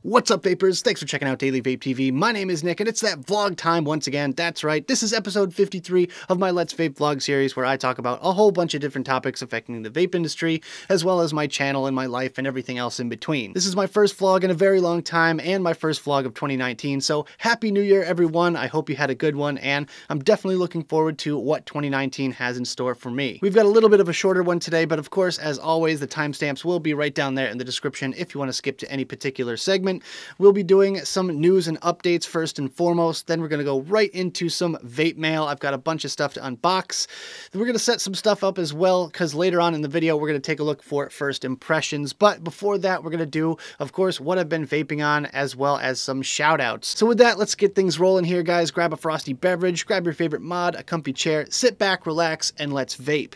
What's up, vapors? Thanks for checking out Daily Vape TV. My name is Nick, and it's that vlog time once again. That's right, this is episode 53 of my Let's Vape vlog series, where I talk about a whole bunch of different topics affecting the vape industry, as well as my channel and my life and everything else in between. This is my first vlog in a very long time, and my first vlog of 2019, so Happy New Year, everyone. I hope you had a good one, and I'm definitely looking forward to what 2019 has in store for me. We've got a little bit of a shorter one today, but of course, as always, the timestamps will be right down there in the description if you want to skip to any particular segment. We'll be doing some news and updates first and foremost, then we're going to go right into some vape mail. I've got a bunch of stuff to unbox. Then we're going to set some stuff up as well, because later on in the video, we're going to take a look for first impressions. But before that, we're going to do, of course, what I've been vaping on, as well as some shoutouts. So with that, let's get things rolling here, guys. Grab a frosty beverage, grab your favorite mod, a comfy chair, sit back, relax, and let's vape.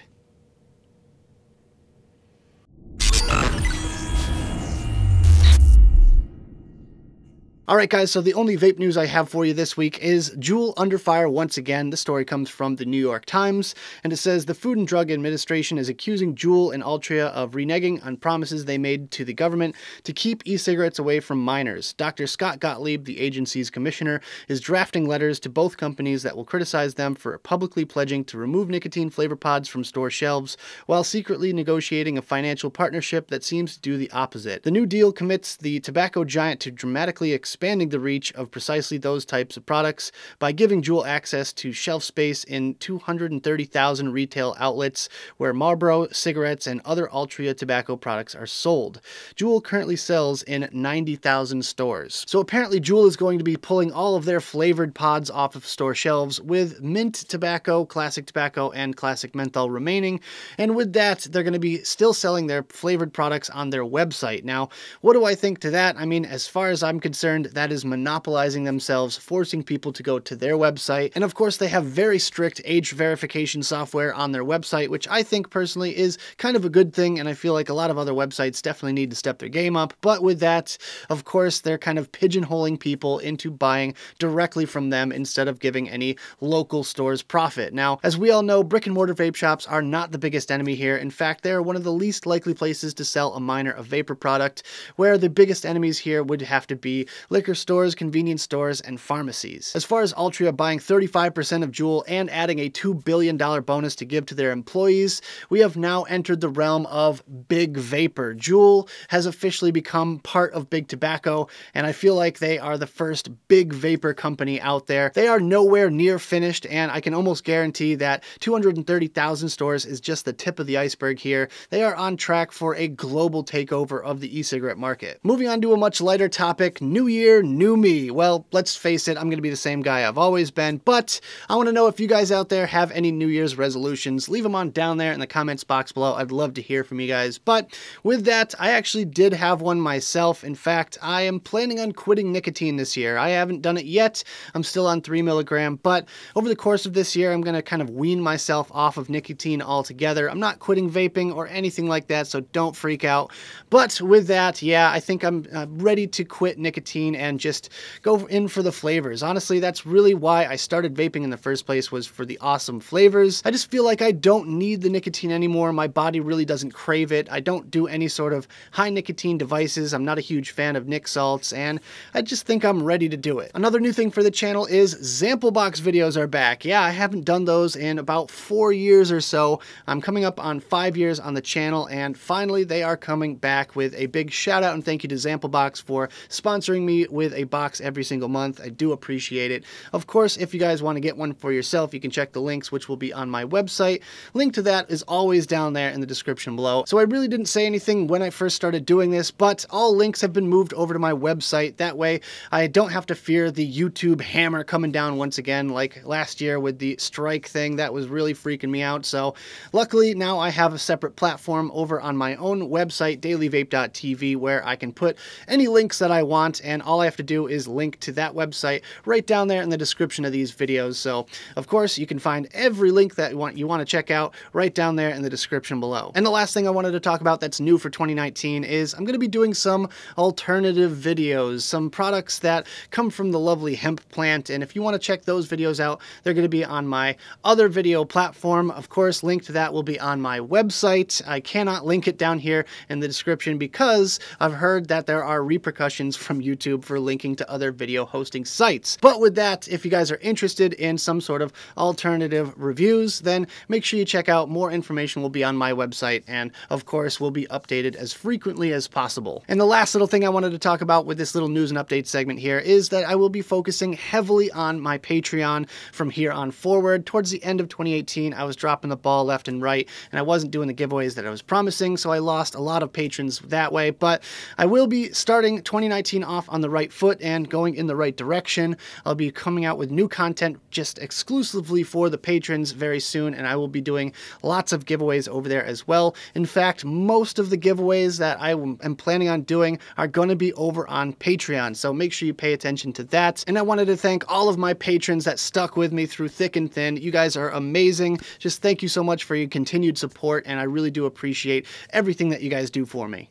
Alright guys, so the only vape news I have for you this week is JUUL under fire once again. The story comes from the New York Times, and it says the Food and Drug Administration is accusing JUUL and Altria of reneging on promises they made to the government to keep e-cigarettes away from minors. Dr. Scott Gottlieb, the agency's commissioner, is drafting letters to both companies that will criticize them for publicly pledging to remove nicotine flavor pods from store shelves, while secretly negotiating a financial partnership that seems to do the opposite. The new deal commits the tobacco giant to dramatically expanding the reach of precisely those types of products by giving JUUL access to shelf space in 230,000 retail outlets where Marlboro, cigarettes, and other Altria tobacco products are sold. JUUL currently sells in 90,000 stores. So apparently JUUL is going to be pulling all of their flavored pods off of store shelves, with mint tobacco, classic tobacco, and classic menthol remaining. And with that, they're going to be still selling their flavored products on their website. Now, what do I think to that? I mean, as far as I'm concerned, that is monopolizing themselves, forcing people to go to their website. And of course, they have very strict age verification software on their website, which I think personally is kind of a good thing. And I feel like a lot of other websites definitely need to step their game up. But with that, of course, they're kind of pigeonholing people into buying directly from them instead of giving any local stores profit. Now, as we all know, brick and mortar vape shops are not the biggest enemy here. In fact, they're one of the least likely places to sell a minor a vapor product, where the biggest enemies here would have to be liquor stores, convenience stores, and pharmacies. As far as Altria buying 35% of JUUL and adding a $2 billion bonus to give to their employees, we have now entered the realm of big vapor. JUUL has officially become part of big tobacco, and I feel like they are the first big vapor company out there. They are nowhere near finished, and I can almost guarantee that 230,000 stores is just the tip of the iceberg here. They are on track for a global takeover of the e-cigarette market. Moving on to a much lighter topic, New Year, new me. Well, let's face it, I'm going to be the same guy I've always been, but I want to know if you guys out there have any New Year's resolutions. Leave them on down there in the comments box below. I'd love to hear from you guys. But with that, I actually did have one myself. In fact, I am planning on quitting nicotine this year. I haven't done it yet. I'm still on 3 milligram, but over the course of this year, I'm going to kind of wean myself off of nicotine altogether. I'm not quitting vaping or anything like that, so don't freak out. But with that, yeah, I think I'm ready to quit nicotine and just go in for the flavors. Honestly, that's really why I started vaping in the first place, was for the awesome flavors. I just feel like I don't need the nicotine anymore. My body really doesn't crave it. I don't do any sort of high nicotine devices. I'm not a huge fan of nic salts, and I just think I'm ready to do it. Another new thing for the channel is sample box videos are back. Yeah, I haven't done those in about 4 years or so. I'm coming up on 5 years on the channel, and finally they are coming back with a big shout out and thank you to Sample Box for sponsoring me with a box every single month. I do appreciate it. Of course, if you guys want to get one for yourself, you can check the links, which will be on my website. Link to that is always down there in the description below. So I really didn't say anything when I first started doing this, but all links have been moved over to my website. That way I don't have to fear the YouTube hammer coming down once again, like last year with the strike thing. That was really freaking me out. So luckily now I have a separate platform over on my own website, dailyvape.tv, where I can put any links that I want, and all I have to do is link to that website right down there in the description of these videos. So, of course, you can find every link that you want to check out right down there in the description below. And the last thing I wanted to talk about that's new for 2019 is I'm going to be doing some alternative videos, some products that come from the lovely hemp plant. And if you want to check those videos out, they're going to be on my other video platform. Of course, link to that will be on my website. I cannot link it down here in the description because I've heard that there are repercussions from YouTube for linking to other video hosting sites. But with that, if you guys are interested in some sort of alternative reviews, then make sure you check out. More information will be on my website, and of course will be updated as frequently as possible. And the last little thing I wanted to talk about with this little news and update segment here is that I will be focusing heavily on my Patreon from here on forward. Towards the end of 2018, I was dropping the ball left and right, and I wasn't doing the giveaways that I was promising, so I lost a lot of patrons that way. But I will be starting 2019 off on the right foot and going in the right direction. I'll be coming out with new content just exclusively for the patrons very soon, and I will be doing lots of giveaways over there as well. In fact, most of the giveaways that I am planning on doing are going to be over on Patreon, so make sure you pay attention to that. And I wanted to thank all of my patrons that stuck with me through thick and thin. You guys are amazing. Just thank you so much for your continued support, and I really do appreciate everything that you guys do for me.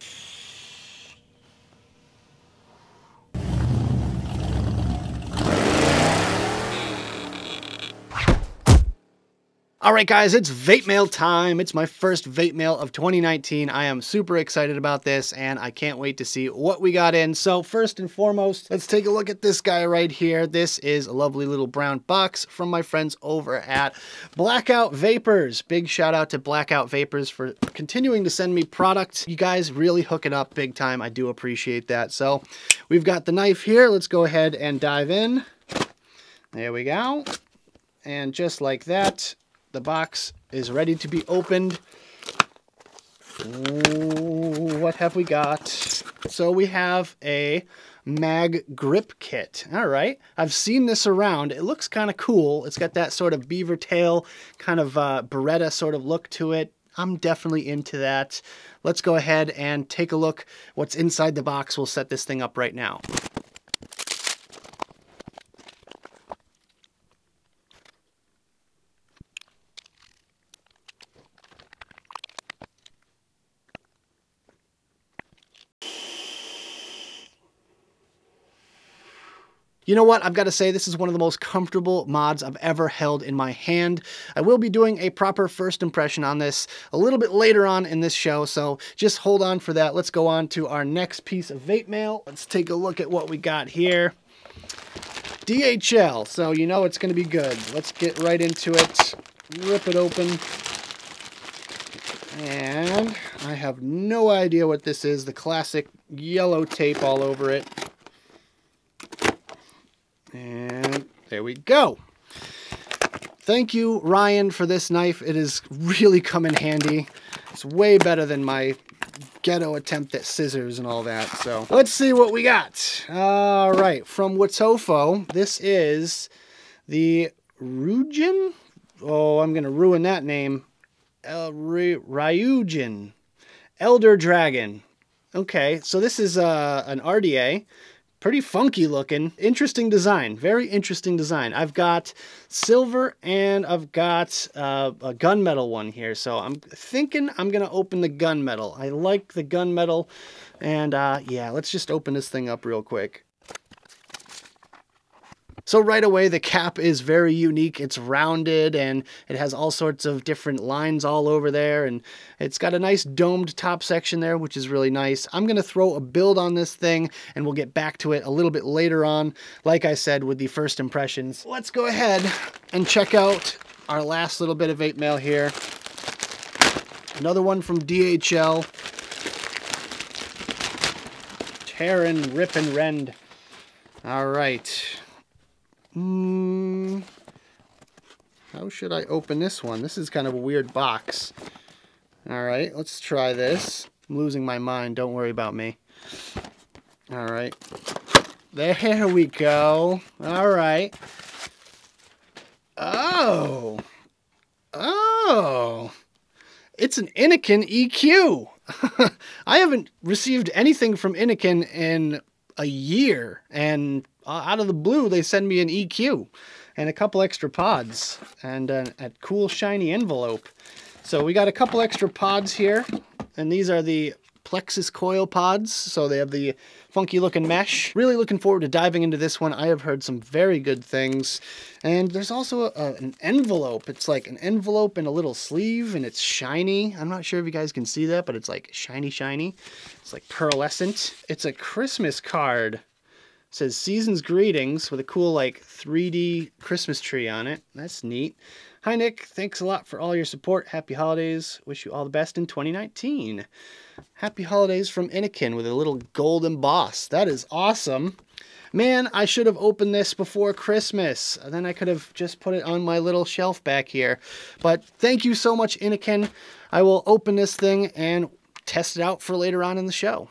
Alright guys, it's vape mail time. It's my first vape mail of 2019. I am super excited about this, and I can't wait to see what we got in. So first and foremost, let's take a look at this guy right here. This is a lovely little brown box from my friends over at Blackout Vapors. Big shout out to Blackout Vapors for continuing to send me product. You guys really hook it up big time. I do appreciate that. So we've got the knife here. Let's go ahead and dive in. There we go. And just like that, the box is ready to be opened. Ooh, what have we got? So we have a mag grip kit. All right, I've seen this around. It looks kind of cool. It's got that sort of beaver tail, kind of Beretta sort of look to it. I'm definitely into that. Let's go ahead and take a look what's inside the box. We'll set this thing up right now. You know what? I've got to say this is one of the most comfortable mods I've ever held in my hand. I will be doing a proper first impression on this a little bit later on in this show, so just hold on for that. Let's go on to our next piece of vape mail. Let's take a look at what we got here. DHL, so you know it's going to be good. Let's get right into it. Rip it open. And I have no idea what this is. The classic yellow tape all over it. And there we go. Thank you, Ryan, for this knife. It has really come in handy. It's way better than my ghetto attempt at scissors and all that. So let's see what we got. All right, from Watofo, this is the Ryujin. Oh, I'm going to ruin that name. Ryujin. Elder Dragon. Okay, so this is an RDA. Pretty funky looking. Interesting design. Very interesting design. I've got silver and I've got a gunmetal one here. So I'm thinking I'm going to open the gunmetal. I like the gunmetal. And yeah, let's just open this thing up real quick. So right away, the cap is very unique. It's rounded and it has all sorts of different lines all over there. And it's got a nice domed top section there, which is really nice. I'm going to throw a build on this thing and we'll get back to it a little bit later on. Like I said, with the first impressions. Let's go ahead and check out our last little bit of vape mail here. Another one from DHL. Tear and rip and rend. All right. How should I open this one? This is kind of a weird box. All right, let's try this. I'm losing my mind. Don't worry about me. All right. There we go. All right. Oh. Oh. It's an Inikin EQ. I haven't received anything from Inikin in a year, and out of the blue, they send me an EQ and a couple extra pods and a cool shiny envelope. So we got a couple extra pods here, and these are the plexus coil pods, so they have the funky looking mesh. Really looking forward to diving into this one. I have heard some very good things. And there's also an envelope. It's like an envelope and a little sleeve, and it's shiny. I'm not sure if you guys can see that, but it's like shiny. It's like pearlescent. It's a Christmas card. It says Season's Greetings with a cool like 3D Christmas tree on it. That's neat. Hi Nick, thanks a lot for all your support. Happy holidays. Wish you all the best in 2019. Happy holidays from Nicotine with a little gold emboss. That is awesome. Man, I should have opened this before Christmas. Then I could have just put it on my little shelf back here. But thank you so much, Nicotine. I will open this thing and test it out for later on in the show.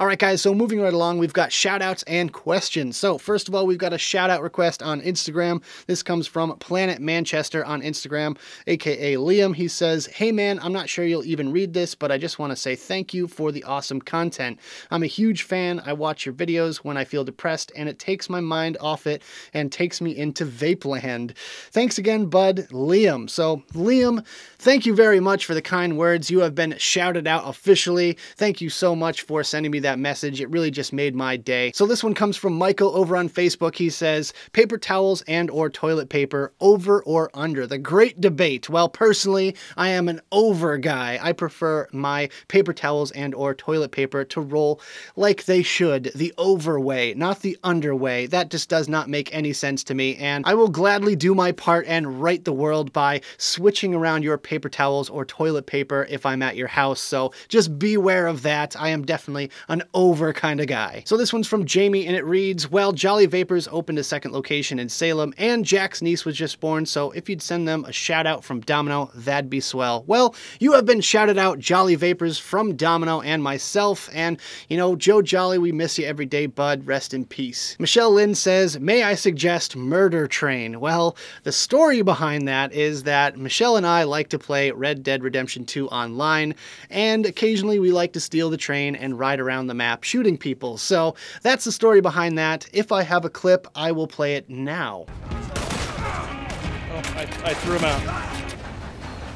All right, guys, so moving right along, we've got shout-outs and questions. So first of all, we've got a shout-out request on Instagram. This comes from Planet Manchester on Instagram, aka Liam. He says, hey man, I'm not sure you'll even read this, but I just want to say thank you for the awesome content. I'm a huge fan. I watch your videos when I feel depressed, and it takes my mind off it and takes me into vape land. Thanks again, bud, Liam. So Liam, thank you very much for the kind words. You have been shouted out officially. Thank you so much for sending me that message. It really just made my day. So this one comes from Michael over on Facebook. He says, paper towels and or toilet paper, over or under? The great debate. Well, personally, I am an over guy. I prefer my paper towels and or toilet paper to roll like they should, the over way, not the under way. That just does not make any sense to me, and I will gladly do my part and right the world by switching around your paper towels or toilet paper if I'm at your house. So just beware of that. I am definitely an over kind of guy. So this one's from Jamie, and it reads, well, Jolly Vapors opened a second location in Salem, and Jack's niece was just born, so if you'd send them a shout out from Domino, that'd be swell. Well, you have been shouted out, Jolly Vapors, from Domino and myself, and you know, Joe Jolly, we miss you every day, bud. Rest in peace. Michelle Lynn says, may I suggest Murder Train? Well, the story behind that is that Michelle and I like to play Red Dead Redemption 2 online, and occasionally we like to steal the train and ride around the map shooting people. So that's the story behind that. If I have a clip, I will play it now. Oh, I threw him out.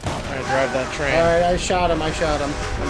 I drive that train. All right, I shot him. I'm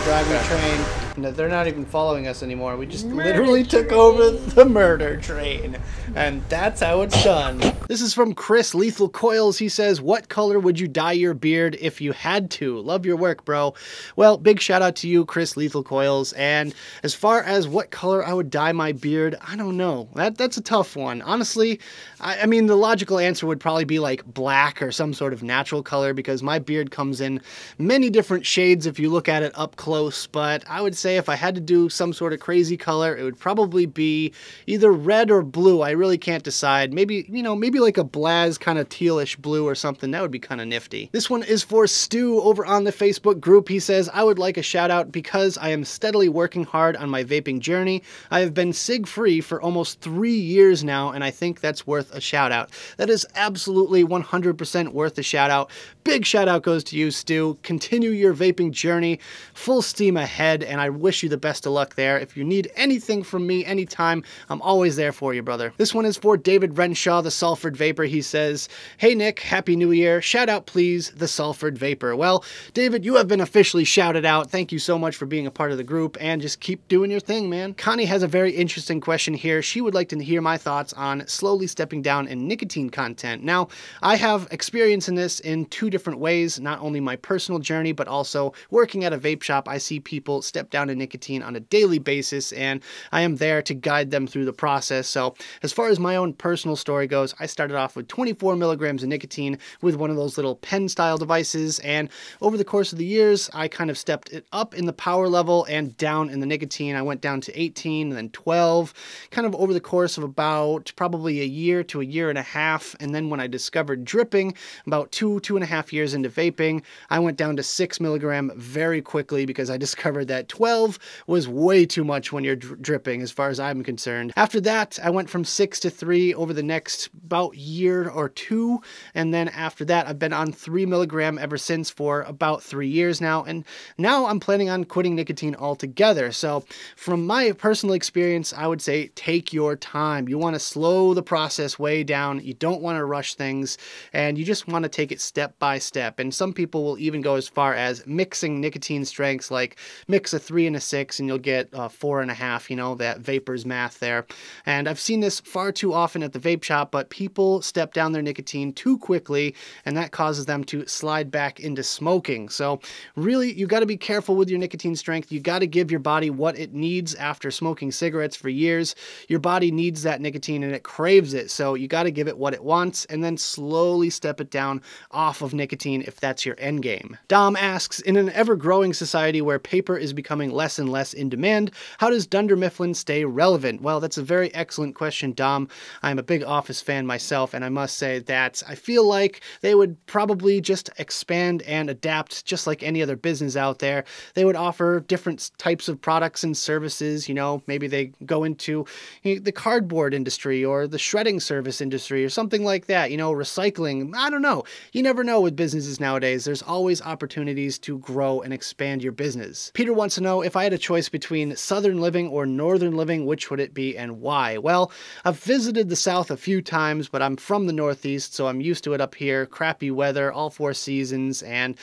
driving a train. No, they're not even following us anymore. We just literally took over the murder train. And that's how it's done. This is from Chris Lethal Coils. He says, what color would you dye your beard if you had to? Love your work, bro. Well, big shout out to you, Chris Lethal Coils. And as far as what color I would dye my beard, I don't know. That's a tough one. Honestly, I mean, the logical answer would probably be like black or some sort of natural color, because my beard comes in many different shades if you look at it up close. But I would say if I had to do some sort of crazy color, it would probably be either red or blue. I really can't decide. Maybe, you know, maybe like a Blaz kind of tealish blue or something. That would be kind of nifty. This one is for Stu over on the Facebook group. He says, I would like a shout out because I am steadily working hard on my vaping journey. I have been cig-free for almost 3 years now, and I think that's worth a shout out. That is absolutely 100% worth a shout out. Big shout out goes to you, Stu. Continue your vaping journey full steam ahead, and I wish you the best of luck there. If you need anything from me anytime, I'm always there for you, brother. This one is for David Renshaw, the Salford Vapor. He says, hey Nick, Happy New Year. Shout out please, the Salford Vapor. Well, David, you have been officially shouted out. Thank you so much for being a part of the group, and just keep doing your thing, man. Connie has a very interesting question here. She would like to hear my thoughts on slowly stepping down in nicotine content. Now, I have experience in this in two different ways, not only my personal journey, but also working at a vape shop. I see people step down in nicotine on a daily basis, and I am there to guide them through the process. So as far as my own personal story goes, I started off with 24 milligrams of nicotine with one of those little pen style devices, and over the course of the years, I kind of stepped it up in the power level and down in the nicotine. I went down to 18 and then 12, kind of over the course of about probably a year to a year and a half. And then when I discovered dripping, about 2.5 years into vaping, I went down to 6 milligram very quickly, because I discovered that 12 12 was way too much when you're dripping, as far as I'm concerned. After that, I went from 6 to 3 over the next about year or two, and then after that, I've been on 3 milligram ever since for about 3 years now, and now I'm planning on quitting nicotine altogether. So from my personal experience, I would say take your time. You want to slow the process way down. You don't want to rush things, and you just want to take it step by step. And some people will even go as far as mixing nicotine strengths, like mix a 3 and a 6 and you'll get 4.5, you know, that Vapor's math there. And I've seen this far too often at the vape shop, but people step down their nicotine too quickly, and that causes them to slide back into smoking. So really, you got to be careful with your nicotine strength. You got to give your body what it needs after smoking cigarettes for years. Your body needs that nicotine and it craves it. So you got to give it what it wants and then slowly step it down off of nicotine if that's your end game. Dom asks, in an ever-growing society where paper is becoming less and less in demand, how does Dunder Mifflin stay relevant? Well, that's a very excellent question, Dom. I'm a big Office fan myself, and I must say that I feel like they would probably just expand and adapt just like any other business out there. They would offer different types of products and services. You know, maybe they go into the cardboard industry or the shredding service industry or something like that, you know, recycling. I don't know. You never know with businesses nowadays. There's always opportunities to grow and expand your business. Peter wants to know, if I had a choice between Southern living or Northern living, which would it be and why? Well, I've visited the South a few times, but I'm from the Northeast, so I'm used to it up here. Crappy weather, all 4 seasons, and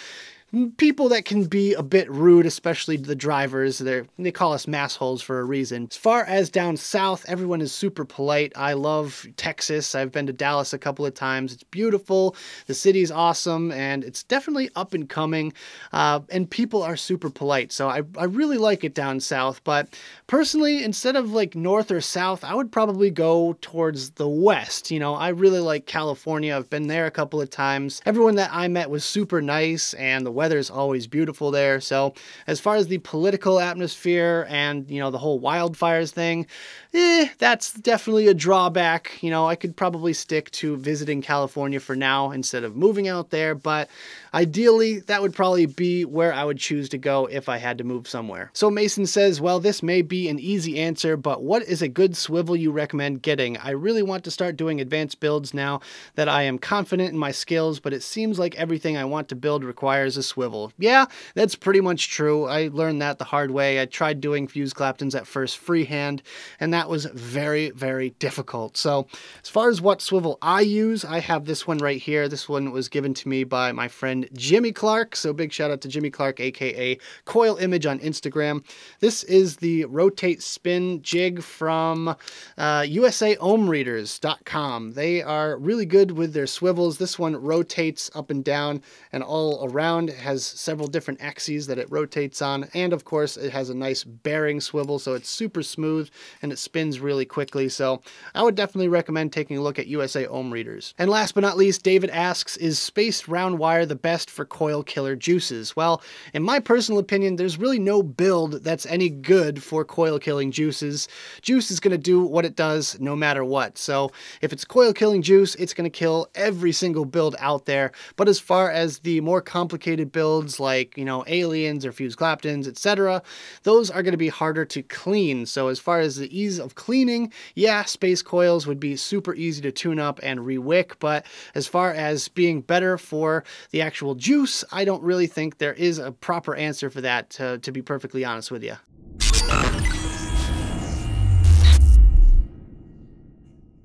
people that can be a bit rude, especially the drivers. They call us massholes for a reason. As far as down south, everyone is super polite. I love Texas. I've been to Dallas a couple of times. It's beautiful. The city's awesome, and it's definitely up and coming, and people are super polite. So I really like it down south, but personally, instead of like north or south, I would probably go towards the west. You know, I really like California. I've been there a couple of times. Everyone that I met was super nice, and the weather's always beautiful there. So as far as the political atmosphere and, you know, the whole wildfires thing, that's definitely a drawback. You know, I could probably stick to visiting California for now instead of moving out there, but ideally that would probably be where I would choose to go if I had to move somewhere. So Mason says, well, this may be an easy answer, but what is a good swivel you recommend getting? I really want to start doing advanced builds now that I am confident in my skills, but it seems like everything I want to build requires a swivel. Yeah, that's pretty much true. I learned that the hard way. I tried doing fuse Claptons at first freehand, and that was very, very difficult. So as far as what swivel I use, I have this one right here. This one was given to me by my friend Jimmy Clark. So big shout out to Jimmy Clark, aka Coil Image on Instagram. This is the Rotate Spin jig from USAOhmReaders.com. They are really good with their swivels. This one rotates up and down and all around. It has several different axes that it rotates on, and of course it has a nice bearing swivel, so it's super smooth and it spins really quickly. So I would definitely recommend taking a look at USA Ohm Readers. And last but not least, David asks, is spaced round wire the best for coil killer juices? Well, in my personal opinion, there's really no build that's any good for coil killing juices. Juice is going to do what it does no matter what. So if it's coil killing juice, it's going to kill every single build out there. But as far as the more complicated builds like, you know, aliens or fuse Claptons, etc., those are going to be harder to clean. So as far as the ease of cleaning, yeah, space coils would be super easy to tune up and re-wick, but as far as being better for the actual juice, I don't really think there is a proper answer for that, to be perfectly honest with you.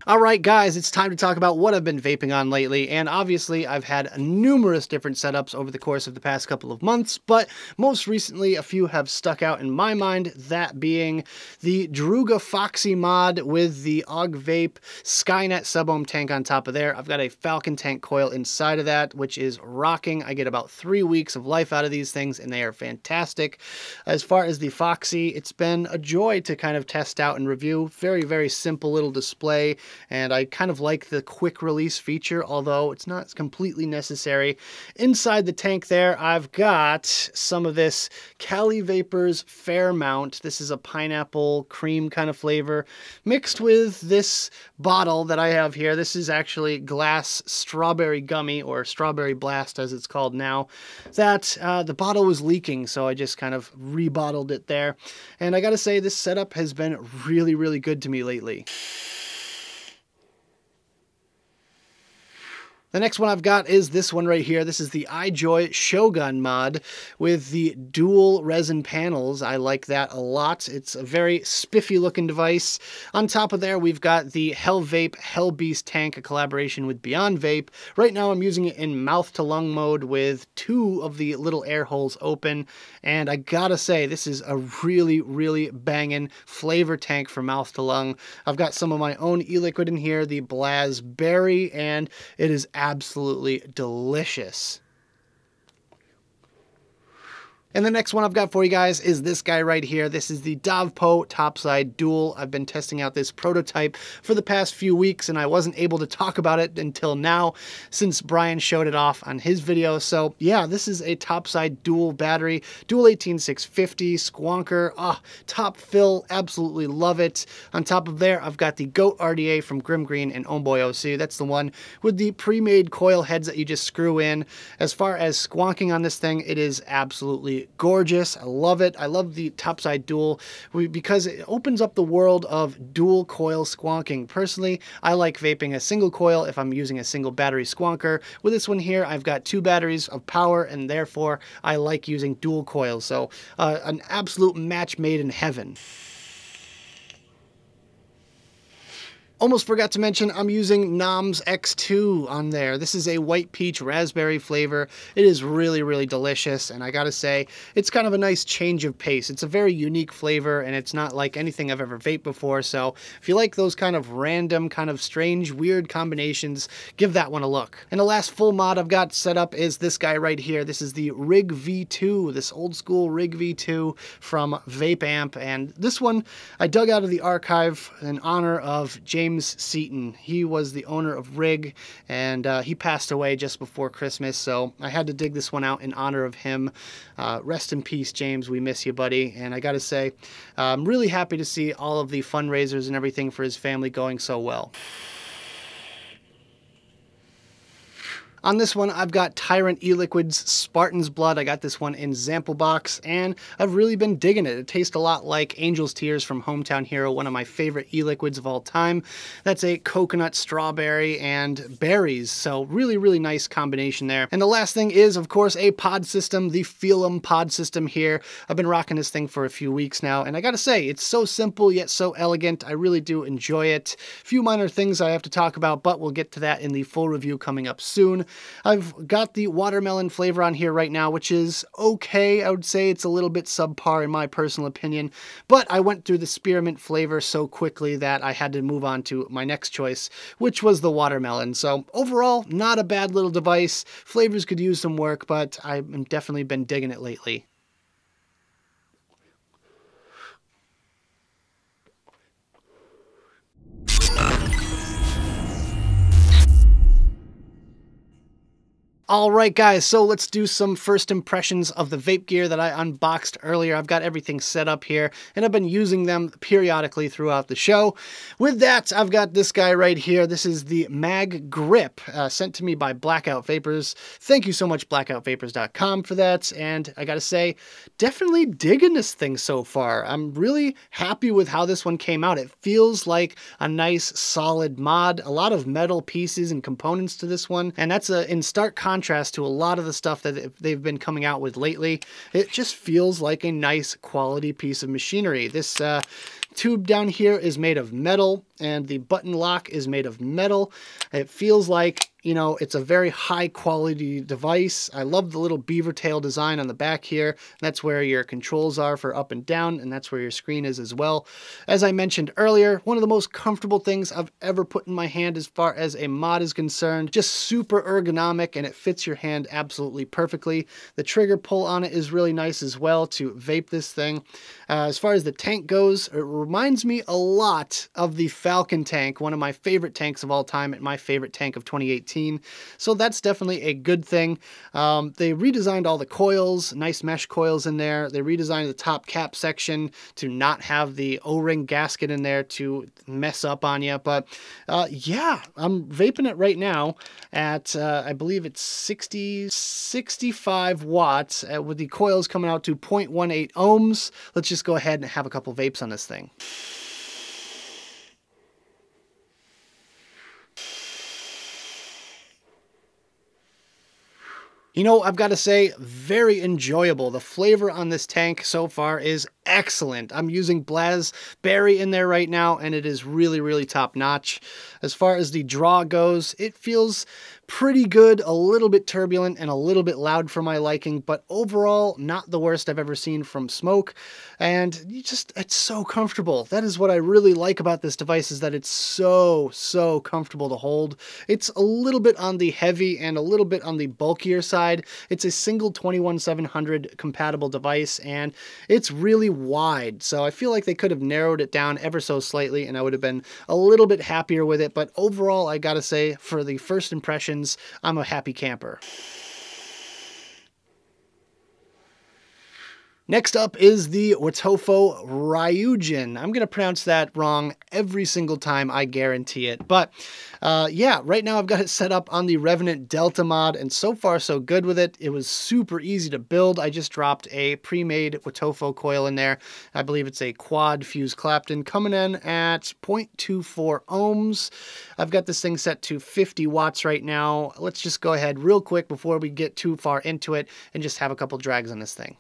Alright guys, it's time to talk about what I've been vaping on lately, and obviously I've had numerous different setups over the course of the past couple of months, but most recently a few have stuck out in my mind, that being the Druga Foxy mod with the AUG Vape Skynet sub-ohm tank on top of there. I've got a Falcon tank coil inside of that, which is rocking. I get about 3 weeks of life out of these things, and they are fantastic. As far as the Foxy, it's been a joy to kind of test out and review. Very, very simple little display. and I kind of like the quick release feature, although it's not completely necessary. Inside the tank there, I've got some of this Cali Vapors Fairmount. This is a pineapple cream kind of flavor mixed with this bottle that I have here. This is actually glass strawberry gummy, or strawberry blast as it's called now. That the bottle was leaking, so I just kind of rebottled it there. And I gotta say, this setup has been really, really good to me lately. The next one I've got is this one right here. This is the iJoy Shogun mod with the dual resin panels. I like that a lot. It's a very spiffy looking device. On top of there, we've got the Hell Vape Hell Beast tank, a collaboration with Beyond Vape. Right now I'm using it in mouth to lung mode with 2 of the little air holes open. And I gotta say, this is a really, really banging flavor tank for mouth to lung. I've got some of my own e-liquid in here, the Blazberry, and it is absolutely delicious. And the next one I've got for you guys is this guy right here. This is the Dovpo Topside Dual. I've been testing out this prototype for the past few weeks, and I wasn't able to talk about it until now since Brian showed it off on his video. So yeah, this is a Topside Dual battery, dual 18650, squonker, top fill, absolutely love it. On top of there, I've got the Goat RDA from Grim Green and Homeboy OC. That's the one with the pre-made coil heads that you just screw in. As far as squonking on this thing, it is absolutely gorgeous. I love it. I love the Topside Dual because it opens up the world of dual coil squonking. Personally, I like vaping a single coil if I'm using a single battery squonker. With this one here, I've got 2 batteries of power, and therefore I like using dual coils. So an absolute match made in heaven. Almost forgot to mention I'm using Nom's X2 on there. This is a white peach raspberry flavor. It is really, really delicious, and I gotta say, it's kind of a nice change of pace. It's a very unique flavor, and it's not like anything I've ever vaped before, so if you like those kind of random, kind of strange, weird combinations, give that one a look. And the last full mod I've got set up is this guy right here. This is the Rig V2, this old school Rig V2 from Vape Amp, and this one I dug out of the archive in honor of James Seaton. He was the owner of Rig, and he passed away just before Christmas, so I had to dig this one out in honor of him. Rest in peace, James. We miss you, buddy. And I gotta say, I'm really happy to see all of the fundraisers and everything for his family going so well. On this one, I've got Tyrant E-Liquid's Spartan's Blood. I got this one in sample box, and I've really been digging it. It tastes a lot like Angel's Tears from Hometown Hero, one of my favorite e-liquids of all time. That's a coconut, strawberry, and berries, so really, really nice combination there. And the last thing is, of course, a pod system, the Feelum pod system here. I've been rocking this thing for a few weeks now, and I gotta say, it's so simple yet so elegant. I really do enjoy it. A few minor things I have to talk about, but we'll get to that in the full review coming up soon. I've got the watermelon flavor on here right now, which is okay. I would say it's a little bit subpar in my personal opinion, but I went through the spearmint flavor so quickly that I had to move on to my next choice, which was the watermelon. So overall, not a bad little device. Flavors could use some work, but I've definitely been digging it lately. All right, guys, so let's do some first impressions of the vape gear that I unboxed earlier. I've got everything set up here, and I've been using them periodically throughout the show. With that, I've got this guy right here. This is the Mag Grip, sent to me by Blackout Vapors. Thank you so much, blackoutvapors.com, for that, and I gotta say, definitely digging this thing so far. I'm really happy with how this one came out. It feels like a nice, solid mod, a lot of metal pieces and components to this one, and that's in stark contrast to a lot of the stuff that they've been coming out with lately. It just feels like a nice quality piece of machinery. This tube down here is made of metal, and the button lock is made of metal. It feels like you know, it's a very high quality device. I love the little beaver tail design on the back here. That's where your controls are for up and down, and that's where your screen is as well. As I mentioned earlier, one of the most comfortable things I've ever put in my hand as far as a mod is concerned. Just super ergonomic, and it fits your hand absolutely perfectly. The trigger pull on it is really nice as well to vape this thing. As far as the tank goes, it reminds me a lot of the Falcon tank, one of my favorite tanks of all time, and my favorite tank of 2018. So that's definitely a good thing. They redesigned all the coils, nice mesh coils in there. They redesigned the top cap section to not have the O-ring gasket in there to mess up on you. But yeah, I'm vaping it right now at, I believe it's 65 watts with the coils coming out to 0.18 ohms. Let's just go ahead and have a couple vapes on this thing. You know, I've got to say, very enjoyable. The flavor on this tank so far is excellent. I'm using Blazzberry in there right now, and it is really, really top notch. As far as the draw goes, it feels pretty good, a little bit turbulent and a little bit loud for my liking, but overall, not the worst I've ever seen from smoke. And it's so comfortable. That is what I really like about this device, is that it's so comfortable to hold. It's a little bit on the heavy and a little bit on the bulkier side. It's a single 21700 compatible device, and it's really wide. So I feel like they could have narrowed it down ever so slightly, and I would have been a little bit happier with it. But overall, I gotta say, for the first impressions, I'm a happy camper. Next up is the Wotofo Ryujin. I'm going to pronounce that wrong every single time, I guarantee it. But yeah, right now I've got it set up on the Revenant Delta mod, and so far so good with it. It was super easy to build. I just dropped a pre-made Wotofo coil in there. I believe it's a quad fuse Clapton coming in at 0.24 ohms. I've got this thing set to 50 watts right now. Let's just go ahead real quick before we get too far into it and just have a couple drags on this thing.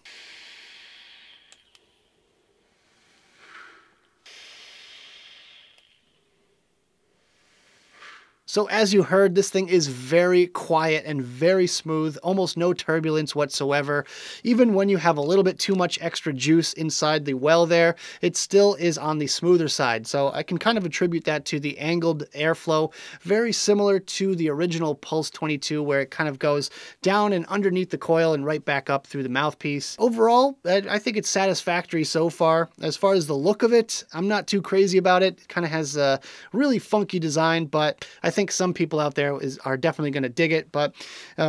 So as you heard, this thing is very quiet and very smooth, almost no turbulence whatsoever. Even when you have a little bit too much extra juice inside the well there, it still is on the smoother side. So I can kind of attribute that to the angled airflow, very similar to the original Pulse 22, where it kind of goes down and underneath the coil and right back up through the mouthpiece. Overall, I think it's satisfactory so far. As far as the look of it, I'm not too crazy about it. It kind of has a really funky design, but I think some people out there are definitely going to dig it. But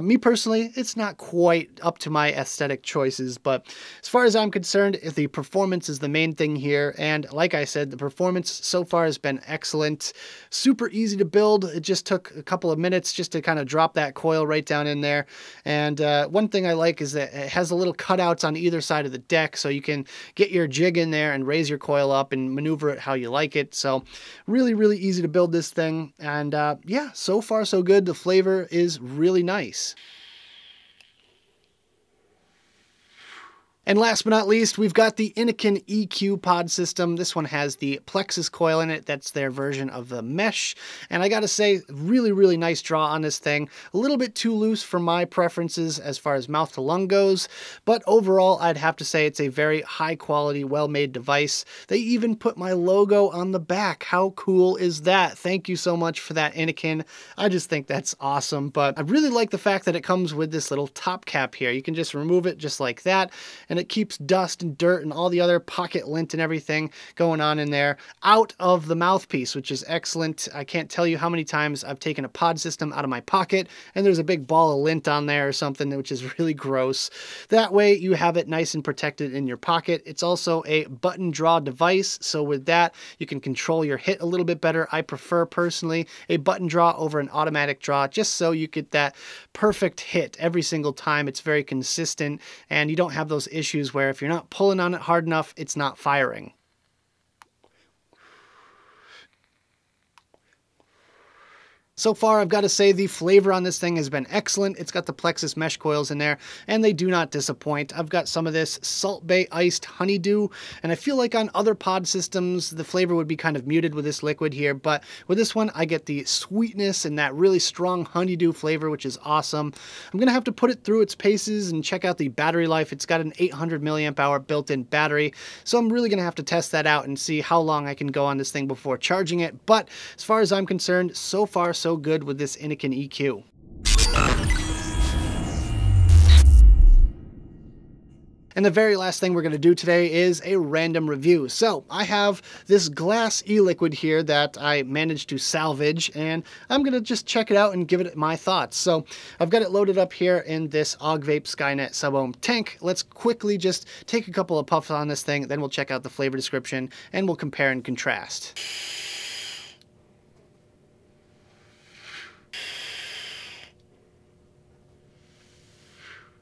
me personally, it's not quite up to my aesthetic choices. But as far as I'm concerned, the performance is the main thing here. And like I said, the performance so far has been excellent. Super easy to build. It just took a couple of minutes just to kind of drop that coil right down in there. And one thing I like is that it has a little cutouts on either side of the deck, so you can get your jig in there and raise your coil up and maneuver it how you like it. So really easy to build this thing. And yeah, so far so good. The flavor is really nice. And last but not least, we've got the Nicotine EQ pod system. This one has the plexus coil in it. That's their version of the mesh. And I gotta say, really nice draw on this thing. A little bit too loose for my preferences as far as mouth to lung goes. But overall, I'd have to say it's a very high quality, well-made device. They even put my logo on the back. How cool is that? Thank you so much for that, Nicotine. I just think that's awesome. But I really like the fact that it comes with this little top cap here. You can just remove it just like that, and it keeps dust and dirt and all the other pocket lint and everything going on in there out of the mouthpiece, which is excellent. I can't tell you how many times I've taken a pod system out of my pocket and there's a big ball of lint on there or something, which is really gross. That way you have it nice and protected in your pocket. It's also a button draw device, so with that you can control your hit a little bit better. I prefer personally a button draw over an automatic draw, just so you get that perfect hit every single time. It's very consistent and you don't have those issues where if you're not pulling on it hard enough, it's not firing. So far, I've got to say the flavor on this thing has been excellent. It's got the Plexus mesh coils in there, and they do not disappoint. I've got some of this Salt Bay Iced Honeydew, and I feel like on other pod systems, the flavor would be kind of muted with this liquid here, but with this one, I get the sweetness and that really strong honeydew flavor, which is awesome. I'm going to have to put it through its paces and check out the battery life. It's got an 800 milliamp hour built-in battery, so I'm really going to have to test that out and see how long I can go on this thing before charging it, but as far as I'm concerned, so far so good with this Nicotine EQ. And the very last thing we're going to do today is a random review. So I have this glass e-liquid here that I managed to salvage, and I'm going to just check it out and give it my thoughts. So I've got it loaded up here in this Og Vape Skynet Sub-Ohm tank. Let's quickly just take a couple of puffs on this thing, then we'll check out the flavor description and we'll compare and contrast.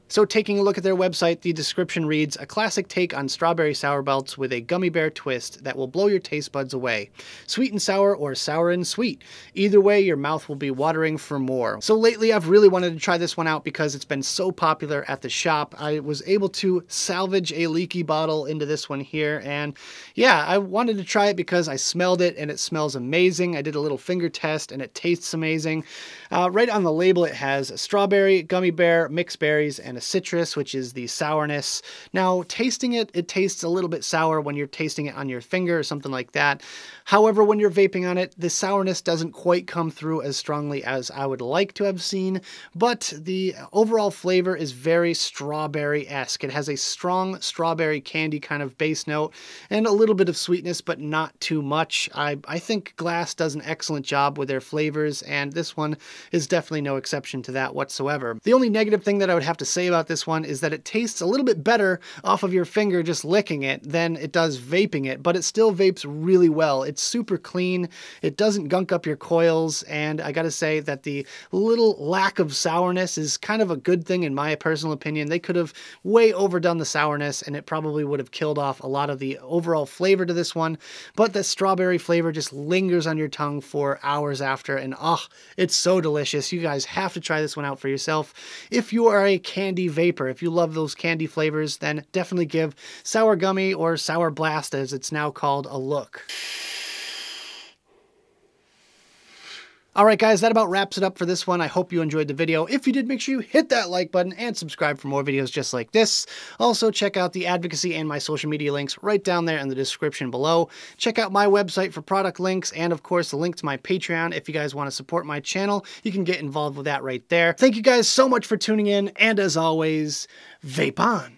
So taking a look at their website, the description reads, "A classic take on strawberry sour belts with a gummy bear twist that will blow your taste buds away. Sweet and sour or sour and sweet. Either way, your mouth will be watering for more." So lately, I've really wanted to try this one out because it's been so popular at the shop. I was able to salvage a leaky bottle into this one here, and yeah, I wanted to try it because I smelled it and it smells amazing. I did a little finger test and it tastes amazing. Right on the label, it has strawberry, gummy bear, mixed berries, and a citrus, which is the sourness. Now, tasting it, it tastes a little bit sour when you're tasting it on your finger or something like that. However, when you're vaping on it, the sourness doesn't quite come through as strongly as I would like to have seen, but the overall flavor is very strawberry-esque. It has a strong strawberry candy kind of base note and a little bit of sweetness, but not too much. I think Glass does an excellent job with their flavors, and this one is definitely no exception to that whatsoever. The only negative thing that I would have to say about this one is that it tastes a little bit better off of your finger just licking it than it does vaping it, but it still vapes really well. It's super clean, it doesn't gunk up your coils, and I gotta say that the little lack of sourness is kind of a good thing in my personal opinion. They could have way overdone the sourness and it probably would have killed off a lot of the overall flavor to this one, but the strawberry flavor just lingers on your tongue for hours after, and it's so delicious. You guys have to try this one out for yourself. If you are a candy vapor, if you love those candy flavors, then definitely give Sour Gummy, or Sour Blast as it's now called, a look. Alright guys, that about wraps it up for this one. I hope you enjoyed the video. If you did, make sure you hit that like button and subscribe for more videos just like this. Also, check out the advocacy and my social media links right down there in the description below. Check out my website for product links, and of course the link to my Patreon. If you guys want to support my channel, you can get involved with that right there. Thank you guys so much for tuning in, and as always, vape on!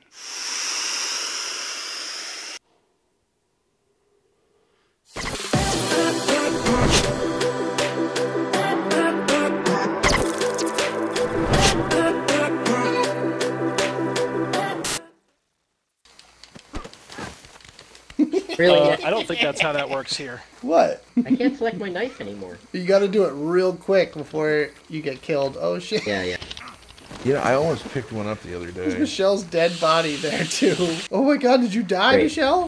Really? I don't think that's how that works here. What? I can't select my knife anymore. You gotta do it real quick before you get killed. Oh shit. Yeah. Yeah, I almost picked one up the other day. There's Michelle's dead body there too. Oh my god, did you die, Great. Michelle?